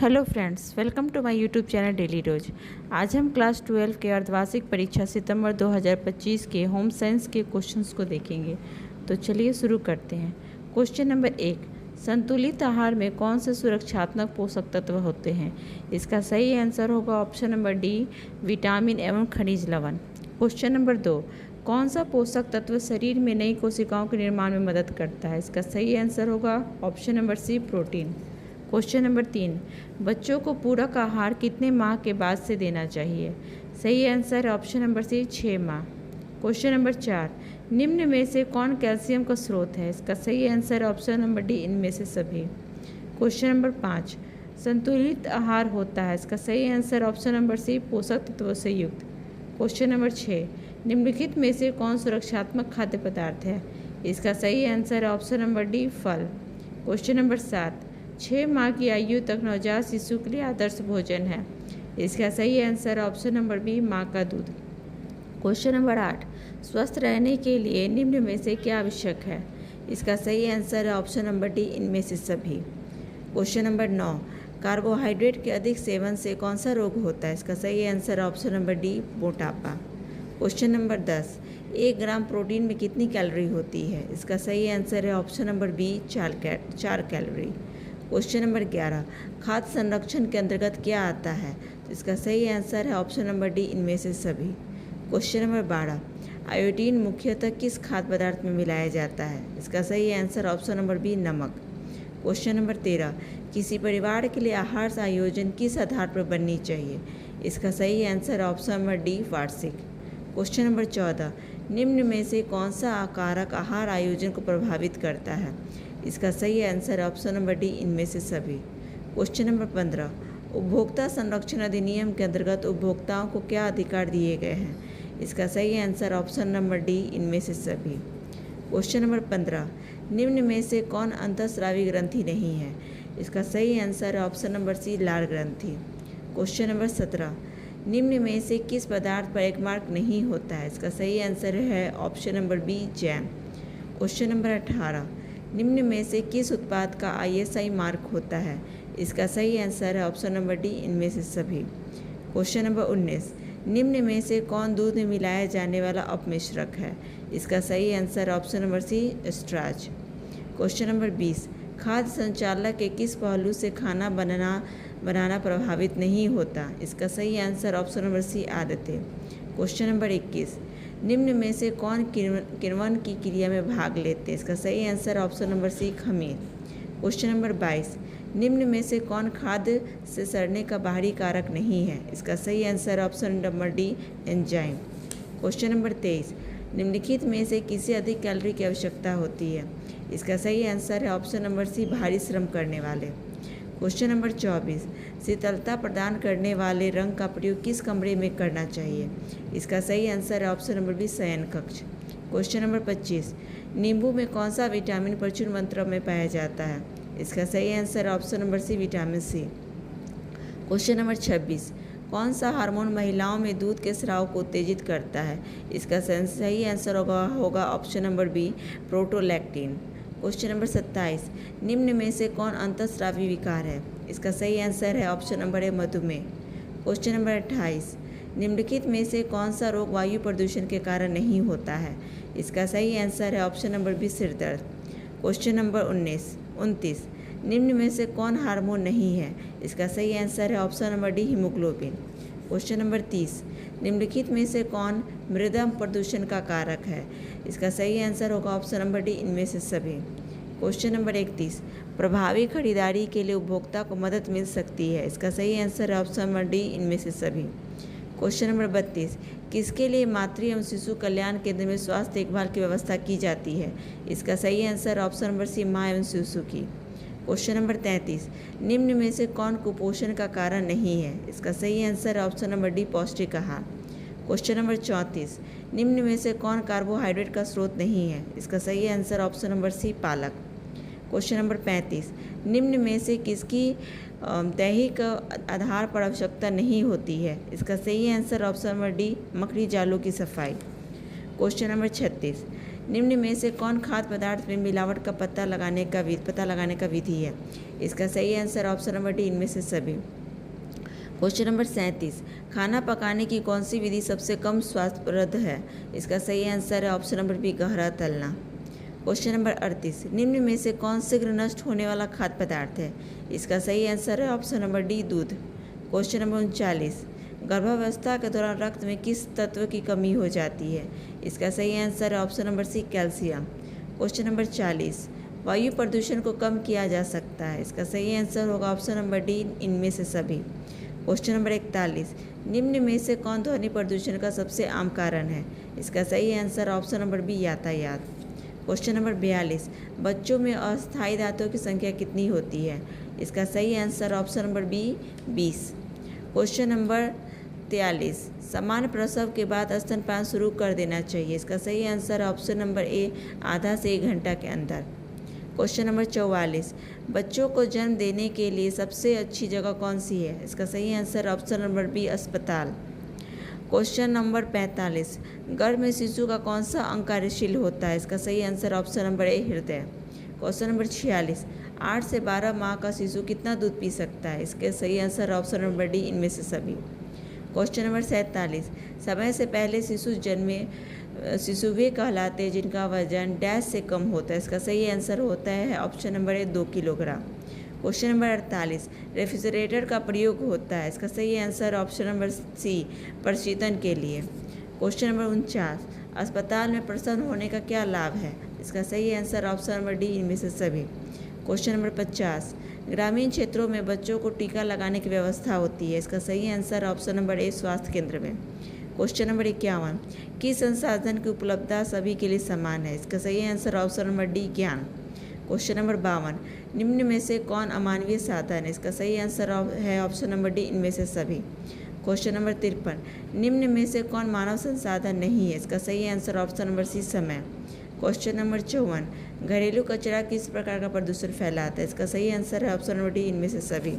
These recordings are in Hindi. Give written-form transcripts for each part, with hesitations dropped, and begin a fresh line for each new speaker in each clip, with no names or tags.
Hello friends, welcome to my YouTube channel daily रोज। आज हम क्लास 12 के अर्धवार्षिक परीक्षा सितंबर 2025 के होम साइंस के क्वेश्चंस को देखेंगे। तो चलिए शुरू करते हैं। क्वेश्चन नंबर 1, संतुलित आहार में कौन से सुरक्षात्मक पोषक तत्व होते हैं? इसका सही आंसर होगा ऑप्शन नंबर डी, विटामिन एवं खनिज लवण। क्वेश्चन नंबर 2, कौन सा पोषक तत्व शरीर में नई कोशिकाओं के निर्माण में मदद करता है? इसका सही आंसर होगा option number C, protein. Question number 3, बच्चों को पूरक आहार कितने माह के बाद से देना चाहिए? सही आंसर है ऑप्शन नंबर सी, 6 माह। क्वेश्चन नंबर 4, निम्न में से कौन कैल्शियम का स्रोत है? इसका सही आंसर है ऑप्शन नंबर डी, इनमें से सभी। क्वेश्चन नंबर 5, संतुलित आहार होता है। इसका सही आंसर ऑप्शन नंबर सी, पोषक तत्वों से युक्त। क्वेश्चन नंबर 6, निम्नलिखित में से कौन सुरक्षात्मक खाद्य पदार्थ है? इसका सही आंसर है ऑप्शन नंबर डी, फल। क्वेश्चन नंबर 7, 6 माह की आयु तक नवजात शिशु के लिए आदर्श भोजन है। इसका सही आंसर है ऑप्शन नंबर बी, माँ का दूध। क्वेश्चन नंबर 8, स्वस्थ रहने के लिए निम्न में से क्या आवश्यक है? इसका सही आंसर है ऑप्शन नंबर डी, इनमें से सभी। क्वेश्चन नंबर 9, कार्बोहाइड्रेट के अधिक सेवन से कौन सा रोग होता है? इसका सही आंसर है ऑप्शन नंबर डी, मोटापा। क्वेश्चन नंबर 10, 1 ग्राम प्रोटीन में कितनी कैलोरी होती है? इसका सही आंसर है option number B, 4 calorie. Question number 11, खाद्य संरक्षण के अंतर्गत क्या आता है? तो इसका सही आंसर है ऑप्शन नंबर डी, इनमें से सभी। क्वेश्चन नंबर 12, आयोडीन मुख्यतः किस खाद्य पदार्थ में मिलाया जाता है? इसका सही आंसर ऑप्शन नंबर बी, नमक। क्वेश्चन नंबर 13, किसी परिवार के लिए आहार आयोजन किस आधार पर बननी चाहिए? इसका सही आंसर ऑप्शन नंबर डी, वार्षिक। क्वेश्चन नंबर 14, निम्न में से कौन सा कारक आहार आयोजन को प्रभावित करता है? इसका सही आंसर है ऑप्शन नंबर डी, इनमें से सभी। क्वेश्चन नंबर 15, उपभोक्ता संरक्षण अधिनियम के अंतर्गत उपभोक्ताओं को क्या अधिकार दिए गए हैं? इसका सही आंसर ऑप्शन नंबर डी, इनमें से सभी। क्वेश्चन नंबर 15, निम्न में से कौन अंतःस्रावी ग्रंथि नहीं है? इसका सही आंसर है ऑप्शन नंबर सी, लाल ग्रंथि। क्वेश्चन नंबर 17, निम्न में से किस पदार्थ पर एक मार्क नहीं होता है? इसका सही आंसर है option number B, jam. Question number 18, निम्न में से किस उत्पाद का ISI मार्क होता है? इसका सही आंसर है ऑप्शन नंबर डी, इनमें से सभी। क्वेश्चन नंबर 19, निम्न में से कौन दूध में मिलाया जाने वाला अपमिश्रक है? इसका सही आंसर है option number C, starch. Question number 20, खाद्य संचालक के किस पहलू से खाना बनाना प्रभावित नहीं होता? इसका सही आंसर ऑप्शन नंबर सी, आदतें। क्वेश्चन नंबर 21, निम्न में से कौन किण्वन की क्रिया में भाग लेते हैं? इसका सही आंसर ऑप्शन नंबर सी, खमीर। क्वेश्चन नंबर 22, निम्न में से कौन खाद्य से सड़ने का बाहरी कारक नहीं है? इसका सही answer option number D, enzyme. Question number 23, निम्नलिखित में से किसे अधिक कैलोरी की आवश्यकता होती है? इसका सही आंसर है ऑप्शन नंबर सी, भारी श्रम करने वाले। क्वेश्चन नंबर 24, शीतलता प्रदान करने वाले रंग का प्रयोग किस कमरे में करना चाहिए? इसका सही आंसर है ऑप्शन नंबर बी, शयन कक्ष। क्वेश्चन नंबर 25, नींबू में कौन सा विटामिन प्रचुर मात्रा में पाया जाता है? इसका सही आंसर है option number C, vitamin C. Question number 26, कौन सा हार्मोन महिलाओं में दूध के स्राव को उत्तेजित करता है? इसका सही आंसर होगा option number B, prolactin. Question number 27, निम्न में से कौन अंतःस्रावी विकार है? इसका सही आंसर है ऑप्शन नंबर ए, मधुमेह। क्वेश्चन नंबर 28, निम्नलिखित में से कौन सा रोग वायु प्रदूषण के कारण नहीं होता है? इसका सही आंसर है ऑप्शन नंबर बी, सिर दर्द। क्वेश्चन नंबर 29, निम्न में से कौन हार्मोन नहीं है? इसका सही आंसर है option number D, haemoglobin. Question number 30, निम्नलिखित में से कौन मृदा प्रदूषण का कारक है? इसका सही आंसर होगा ऑप्शन नंबर डी, इनमें से सभी। क्वेश्चन नंबर 31, प्रभावी खरीदारी के लिए उपभोक्ता को मदद मिल सकती है? इसका सही आंसर है ऑप्शन नंबर डी, इनमें से सभी। क्वेश्चन नंबर 32, किसके लिए मातृ एवं शिशु कल्याण केंद्र में स्वास्थ्य देखभाल की व्यवस्था की जाती है? इसका सही आंसर ऑप्शन नंबर सी, माँ एवं शिशु की। क्वेश्चन नंबर 33, निम्न में से कौन कुपोषण का कारण नहीं है? इसका सही आंसर है ऑप्शन नंबर डी, पौष्टिक आहार। क्वेश्चन नंबर 34, निम्न में से कौन कार्बोहाइड्रेट का स्रोत नहीं है? इसका सही आंसर ऑप्शन नंबर सी, पालक। क्वेश्चन नंबर 35, निम्न में से किसकी दैहिक आधार पर आवश्यकता नहीं होती है? इसका सही आंसर ऑप्शन नंबर डी, मकड़ी जालों की सफाई। क्वेश्चन नंबर 36, निम्न में से कौन खाद्य पदार्थ में मिलावट का पता लगाने का विधि है? इसका सही आंसर ऑप्शन नंबर डी, इनमें से सभी। क्वेश्चन नंबर 37, खाना पकाने की कौन सी विधि सबसे कम स्वास्थ्यप्रद है? इसका सही आंसर है ऑप्शन नंबर बी, गहरा तलना। क्वेश्चन नंबर 38, निम्न में से कौन शीघ्र नष्ट होने वाला खाद्य पदार्थ है? इसका सही आंसर है ऑप्शन नंबर डी, दूध। क्वेश्चन नंबर 39, गर्भावस्था के दौरान रक्त में किस तत्व की कमी हो जाती है? इसका सही आंसर है option number C, calcium. Question number 40, वायु प्रदूषण को कम किया जा सकता है? इसका सही आंसर होगा ऑप्शन नंबर डी, इनमें से सभी। क्वेश्चन नंबर 41, निम्न में से कौन ध्वनि प्रदूषण का सबसे आम कारण है? इसका सही आंसर ऑप्शन नंबर बी, यातायात। क्वेश्चन नंबर 42, बच्चों में अस्थायी दांतों की संख्या कितनी होती है? इसका सही answer option number B, 20। Question number 43, सामान्य प्रसव के बाद स्तनपान शुरू कर देना चाहिए? इसका सही आंसर ऑप्शन नंबर ए, आधा से 1 घंटा के अंदर। क्वेश्चन नंबर 44, बच्चों को जन्म देने के लिए सबसे अच्छी जगह कौन सी है? इसका सही आंसर ऑप्शन नंबर बी, अस्पताल। क्वेश्चन नंबर 45, गर्भ में शिशु का कौन सा अंग कार्यशील होता है? इसका सही आंसर ऑप्शन नंबर ए, हृदय। क्वेश्चन नंबर 46, 8 से 12 माह का शिशु कितना दूध पी सकता है? इसके सही आंसर ऑप्शन नंबर डी, इनमें से सभी। क्वेश्चन नंबर 47, समय से पहले शिशु वे कहलाते हैं जिनका वजन डैश से कम होता है? इसका सही आंसर होता है option number A, 2 kilogram. Question number 48, refrigerator का प्रयोग होता है? इसका सही आंसर ऑप्शन नंबर सी, प्रशीतन के लिए। क्वेश्चन नंबर 49, अस्पताल में प्रसन्न होने का क्या लाभ है? इसका सही आंसर ऑप्शन नंबर डी, इनमें से सभी। क्वेश्चन नंबर 50, ग्रामीण क्षेत्रों में बच्चों को टीका लगाने की व्यवस्था होती है? इसका सही आंसर ऑप्शन नंबर ए, स्वास्थ्य केंद्र में। क्वेश्चन नंबर 51, किस संसाधन की उपलब्धता सभी के लिए समान है? इसका सही आंसर ऑप्शन नंबर डी, ज्ञान। क्वेश्चन नंबर 52, निम्न में से कौन अमानवीय साधन है? इसका सही आंसर है ऑप्शन नंबर डी, इनमें से सभी। क्वेश्चन नंबर 53, निम्न में से कौन मानव संसाधन नहीं है? इसका सही आंसर ऑप्शन नंबर सी, समय। क्वेश्चन नंबर 54, घरेलू कचरा किस प्रकार का प्रदूषण फैलाता है? इसका सही आंसर है ऑप्शन नंबर डी, इनमें से सभी।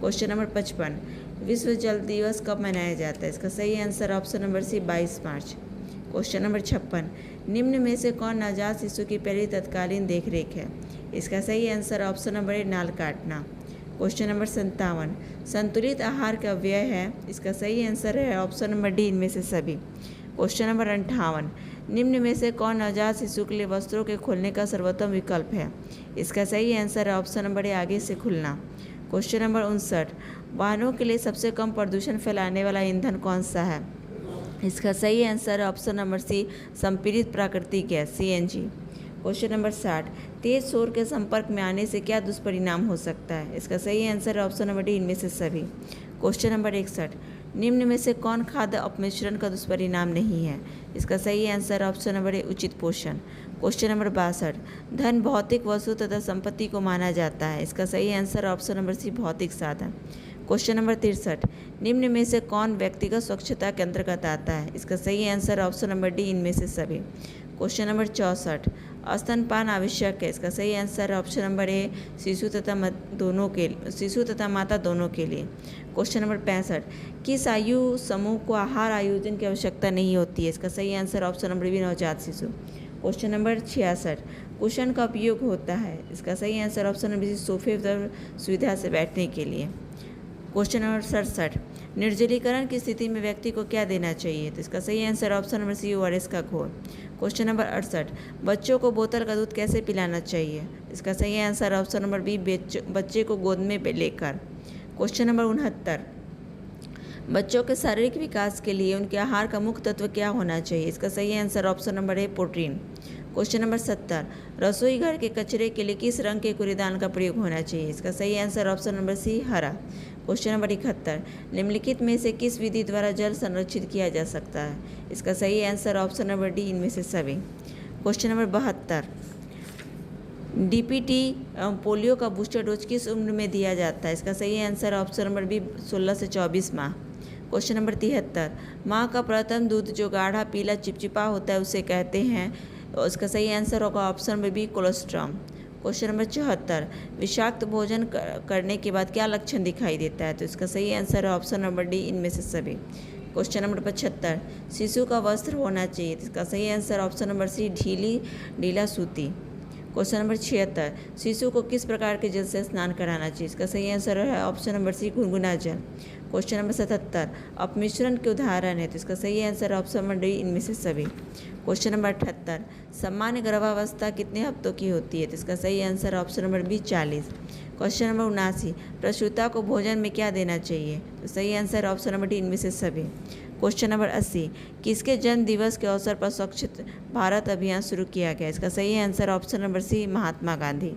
क्वेश्चन नंबर 55, विश्व जल दिवस कब मनाया जाता है? इसका सही आंसर ऑप्शन नंबर सी, 22 मार्च। क्वेश्चन नंबर 56, निम्न में से कौन नवजात शिशु की पहली तत्कालीन देखरेख है? इसका सही आंसर ऑप्शन नंबर ए, नाल काटना। क्वेश्चन नंबर 57, संतुलित आहार का व्यय है? इसका सही आंसर है ऑप्शन नंबर डी, इनमें से सभी। क्वेश्चन नंबर 58, निम्न में से कौन नवजात शिशु के लिए वस्त्रों के खोलने का सर्वोत्तम विकल्प है? इसका सही आंसर है ऑप्शन नंबर ए, आगे से खुलना। क्वेश्चन नंबर 59, वाहनों के लिए सबसे कम प्रदूषण फैलाने वाला ईंधन कौन सा है? इसका सही आंसर है ऑप्शन नंबर सी, संपीड़ित प्राकृतिक गैस, CNG। क्वेश्चन नंबर 60, तेज शोर के संपर्क में आने से क्या दुष्परिणाम हो सकता है? इसका सही आंसर है ऑप्शन नंबर डी, इनमें से सभी। क्वेश्चन नंबर 61, निम्न में से कौन खाद्य अपमिश्रण का दुष्परिणाम नहीं है? इसका सही आंसर ऑप्शन नंबर ए, उचित पोषण। क्वेश्चन नंबर 62, धन भौतिक वस्तु तथा संपत्ति को माना जाता है? इसका सही आंसर ऑप्शन नंबर सी, भौतिक साधन। क्वेश्चन नंबर 63, निम्न में से कौन व्यक्तिगत स्वच्छता के अंतर्गत आता है? इसका सही आंसर ऑप्शन नंबर डी, इनमें से सभी। क्वेश्चन नंबर 64, स्तनपान आवश्यक है? इसका सही आंसर ऑप्शन नंबर ए, शिशु तथा माता दोनों के लिए। क्वेश्चन नंबर 65, किस आयु समूह को आहार आयोजन की आवश्यकता नहीं होती है? इसका सही आंसर ऑप्शन नंबर बी, नवजात शिशु। क्वेश्चन नंबर 66, कुशन का उपयोग होता है? इसका सही आंसर ऑप्शन नंबर सी, सोफे पर सुविधा से बैठने के लिए। क्वेश्चन नंबर 67, निर्जलीकरण की स्थिति में व्यक्ति को क्या देना चाहिए? तो इसका सही answer option number C, ORS का घोल। क्वेश्चन नंबर 68, बच्चों को बोतल का दूध कैसे पिलाना चाहिए? इसका सही आंसर ऑप्शन नंबर बी, बच्चे को गोद में लेकर। क्वेश्चन नंबर 69, बच्चों के शारीरिक विकास के लिए उनके आहार का मुख्य तत्व क्या होना चाहिए? इसका सही answer option number A, protein. Question number 70, रसोई घर के कचरे के लिए किस रंग के कूड़ेदान का प्रयोग होना चाहिए? इसका सही आंसर ऑप्शन नंबर सी, हरा। क्वेश्चन नंबर 71, निम्नलिखित में से किस विधि द्वारा जल संरक्षित किया जा सकता है? इसका सही आंसर ऑप्शन नंबर डी, इनमें से सभी। क्वेश्चन नंबर 72, DPT पोलियो का बूस्टर डोज किस उम्र में दिया जाता है? इसका सही आंसर ऑप्शन नंबर बी, 16 से 24 माह। क्वेश्चन नंबर 73, माँ का प्रथम दूध जो गाढ़ा पीला चिपचिपा होता है उसे कहते हैं? इसका सही आंसर होगा option number B, colostrum. Question number 74, विषाक्त भोजन करने के बाद क्या लक्षण दिखाई देता है? तो इसका सही आंसर है ऑप्शन नंबर डी, इनमें से सभी। क्वेश्चन नंबर 75, शिशु का वस्त्र होना चाहिए? तो इसका सही आंसर ऑप्शन नंबर सी, ढीला सूती। क्वेश्चन नंबर 76, शिशु को किस प्रकार के जल से स्नान कराना चाहिए? इसका सही आंसर है ऑप्शन नंबर सी, गुनगुना जल। क्वेश्चन नंबर 77, अपमिश्रण के उदाहरण है, तो इसका सही आंसर है ऑप्शन नंबर डी, इनमें से सभी। क्वेश्चन नंबर 78, सामान्य गर्भावस्था कितने हफ्तों की होती है? तो इसका सही आंसर है option number B, 40। Question number 79, प्रसूता को भोजन में क्या देना चाहिए? तो सही आंसर है ऑप्शन नंबर डी, इनमें से सभी। क्वेश्चन नंबर 80, किसके जन्म दिवस के अवसर पर स्वच्छ भारत अभियान शुरू किया गया? इसका सही आंसर ऑप्शन नंबर सी, महात्मा गांधी।